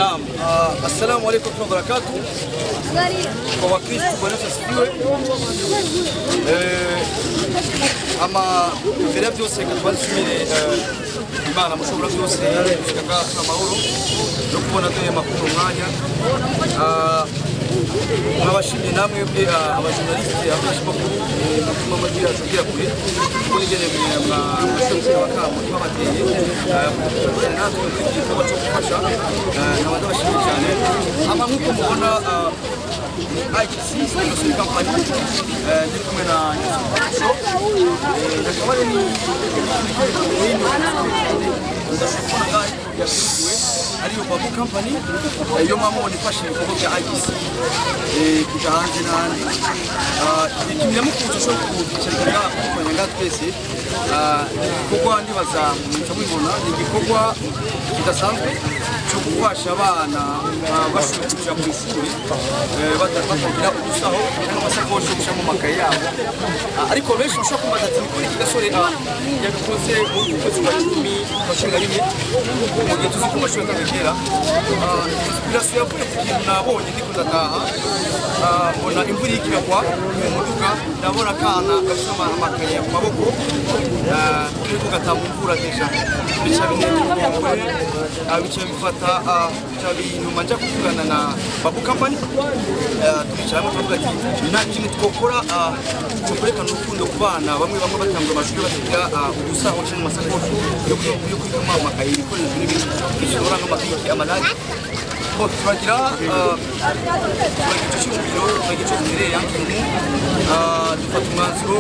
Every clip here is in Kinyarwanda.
Naam, assalamu alaykum wa barakatuh. Kwa Wakristo Bwana asifiwe. Ama mbere ya byose katwashimire Imana mushobora byose gushaka amahoro no kubona teye makuru mwanya. Abashimye namwe abajournaliste abashikokuru mutima magira tugira kure kuri gene mwashobora bakamo babateye natwe igikorwa cyo gufasha n'abandi bashimye cyane ama nkuko mubona IGC ni company ndi kumwe na show nakabale ni ariyo babu company yo mamo nifashe ibikorwa bya IGC kuja hanze n'ahandi ikimira mukuzo cyo kucyereka kunyanga twese igikorwa ndibaza muca mwibona ni igikorwa kidasanzwe cyo gufasha abana bashobora kuja ku ishuri batagira ubusaho cyangwa amasakoshi yo mu makaye yabo ariko benshi bashobora kumbaza ati kuri iki gasore yagakoze mu kwezi kwa 10 bashinga rimwe mu gihe tuzi ko mashuri atakigera inspiration yavuye ku kintu nabonye ndiko ndataha mbona imvura ikiragwa mu muduga ndabona kana gafite amakaye mu maboko ariko gatamba imvura deja bica binegura bica bifata binuma njya kuvugana na babu company tubicaramo tuvuga ati nta kintu twokora tukurekana urukundo ku bana bamwe batangura amashuri batagira ubusaho cyangwa amasakoshi yo kwituma amakaye ibikoresho n'ibindi bishobora nk'amabiki amalagi turagira icyumviro turagice imbere yankintu dufata umwanzuro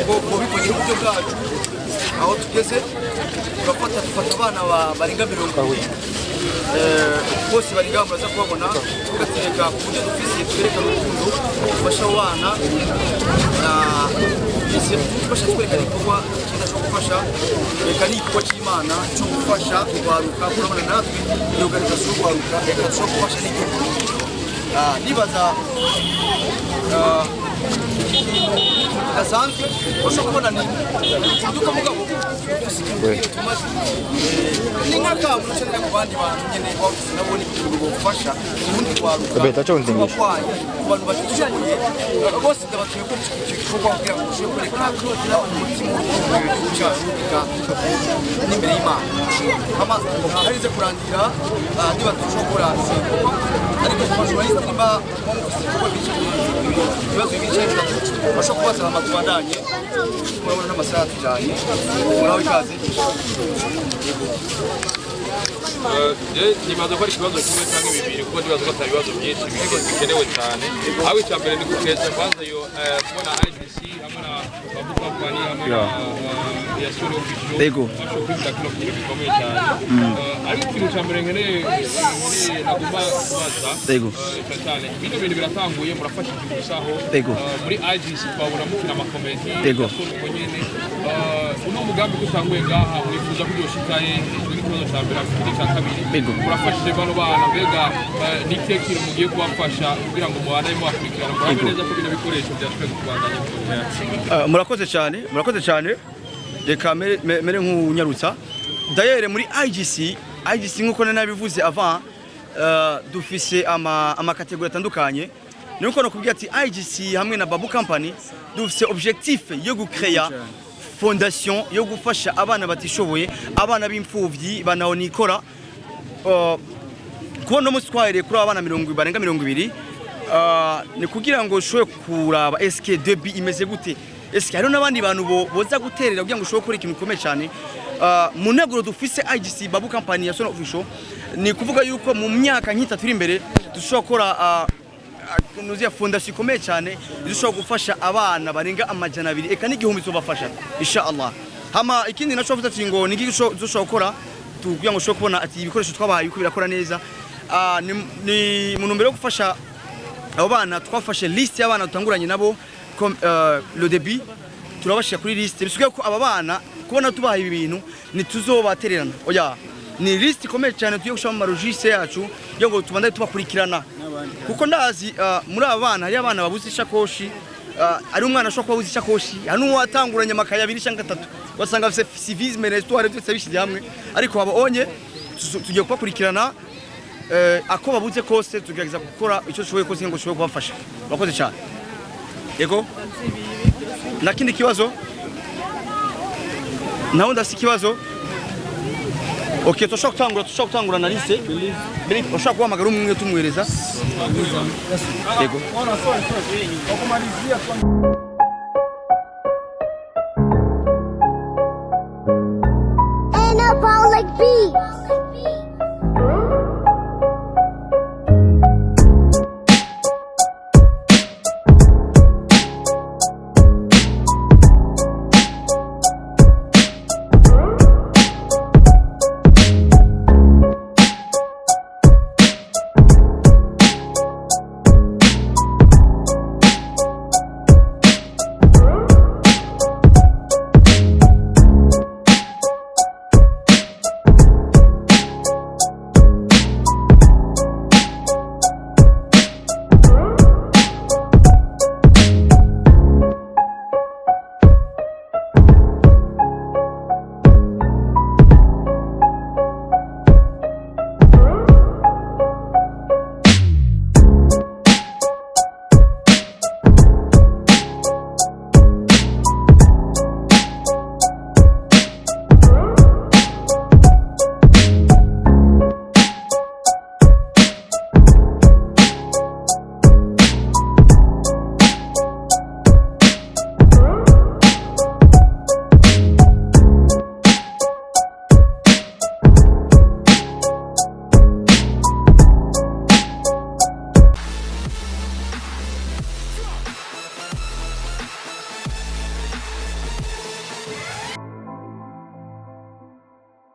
wo bivugira uburyo bwacu aho tugeze dufata abana barenga 20 bose bariga muraza kubabona tugatereka ku buryo dufise twerekana urukundo dufasha abana tubasha twerekana igikorwa cyiza cyo gufasha twerekana igikorwa cy'Imana cyo gufasha kubaruka kurabona natwe iyo organisation kubaruka cyo gufasha n'igihugu nibaza gasanzwe bashobora kubona ni uduka mugabo ni nkaka mucyenera mu bandi bantu nyene bafite nabone ikintu bofasha ubundi kwaruka beta cyo nzingisha abantu batishoboye bose ndabatuye ko igikorwa kugira ngo ushobore kwereka umutima w'ubushaka n'imbere y'Imana ama harize kurangira niba dushobora ariko twashobora nimba ibibazo bigiye bashobora kubaza amatubandanye murabona n'amasaha tujanye muraho ikaze nibaza ko ari ikibazo kimwe cyangwa bibiri kuko ndibaza ko atari ibibazo byinshi bikenewe cyane aho icya mbere ni gukeza kwanza yo kubona IGC hamwe na babu company hamwe na yasuri official Yego bashobora kwita kino kintu gikomeye cyane ariko ikintu cya mbere nkeneye nagomba kubaza Yego cyane bino bintu biratanguye murafasha igihugu Yego muri IGC twabura mukina amakomedi Yego nyene uno mugambi gutanguye ngaha wifuza ko yoshikaye ikibazo cya mbere afite cya kabiri murafashije bano bana mbega nitekiro mugiye kubafasha kugira ngo mubane mubakurikirana murabe neza ko bino bikoresho byashobora kubandanya murakoze cyane reka mere nk'unyarutsa dayere muri IGC nk'uko nabivuze avant dufise amakategori atandukanye nuko nakubwiye ati IGC hamwe na babu company dufise objectif yo gucreya fondation yo gufasha abana batishoboye abana b'imfuvyi banaonikora kubona umunsi twahereye kuri abana 20 ni kugira ngo ushobore kuraba SK2B imeze gute eske hariho n'abandi bantu boza guterera kugira ngo ushobore gukora ikintu gikomeye cyane mu ntego dufise IGC babu company ya Sono Official ni kuvuga yuko mu myaka nk'itatu iri imbere dushobora gukora nuziya fondation ikomeye cyane dushobora gufasha abana barenga 200 eka n'igihumbi zobafasha inshallah hama ikindi naco vuga ati ngo niki dushobora gukora tukugira ngo ushobore kubona ati ibikoresho twabahaye yuko birakora neza ni mu ntumbero yo gufasha abo bana twafashe liste y'abana dutanguranye nabo le début turabashira kuri liste bisubiye ko aba bana kubona tubahaye ibi bintu ntituzobatererana oya ni liste ikomeye cyane tugiye gushaka mu marogise yacu yo ngo tubandanye tubakurikirana kuko ndazi muri aba bana hari abana babuze ishakoshi ari umwana ashobora kuba abuze ishakoshi hari n'uwatanguranye amakaye 2 cyangwa 3 wasanga afite civisme na histoire byose bishyize hamwe ariko abonye tugiye kubakurikirana ako babuze kose tugerageza gukora icyo dushoboye kose ngo dushobore kubafasha. Bakoze cyane. Yego. Nakindi kibazo? Naho ndafite ikibazo. Okay, tushobora gutangura na lise. Beli, ushobora guhamagara umwe tumwereza. Yego.